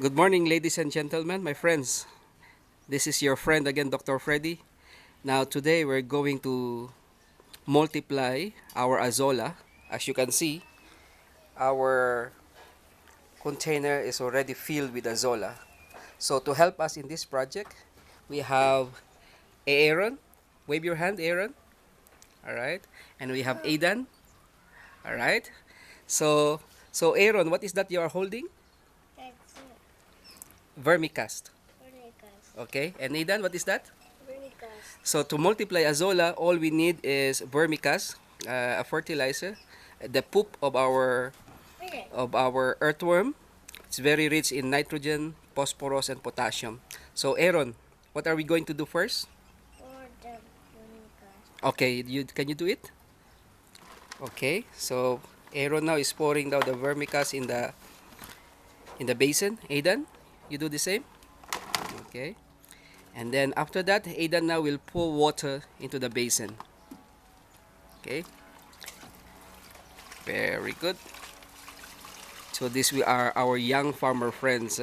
Good morning, ladies and gentlemen, my friends. This is your friend again, Dr. Freddy. Now, today we're going to multiply our Azolla. As you can see, our container is already filled with Azolla. So, to help us in this project, we have Aaron. Wave your hand, Aaron. All right. And we have Aidan. All right. So, Aaron, what is that you are holding? That's Vermicast. vermicast. Okay. And Aidan, what is that? Vermicast. So to multiply Azolla, all we need is vermicast, a fertilizer, the poop Okay. of our earthworm. It's very rich in nitrogen, phosphorus, and potassium. So Aaron, what are we going to do first? Pour the vermicast. Okay, can you do it? Okay, so Aaron now is pouring down the vermicast in the basin. Aidan, you do the same. Okay. And then after that, Aidan now will pour water into the basin. Okay. Very good. So this we are our young farmer friends.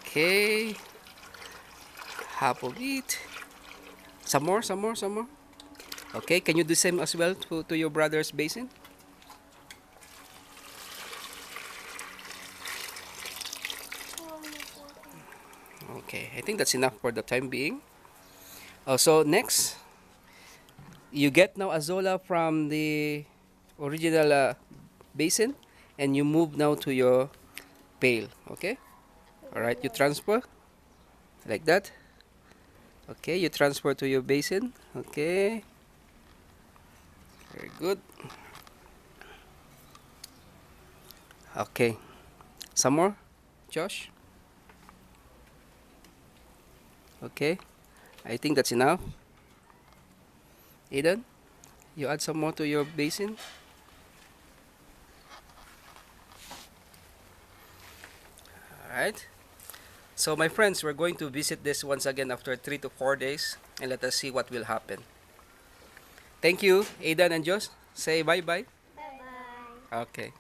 Okay. Half of it. Some more, some more, some more. Okay, can you do the same as well to your brother's basin? Okay, I think that's enough for the time being. So next, you get now Azolla from the original basin, and you move now to your pail. Okay, all right. You transfer like that. Okay, you transfer to your basin. Okay, very good. Okay, some more, Josh. Okay, I think that's enough. Aidan, you add some more to your basin. Alright. So my friends, we're going to visit this once again after 3 to 4 days and let us see what will happen. Thank you, Aidan and Josh. Say bye-bye. Bye-bye. Okay.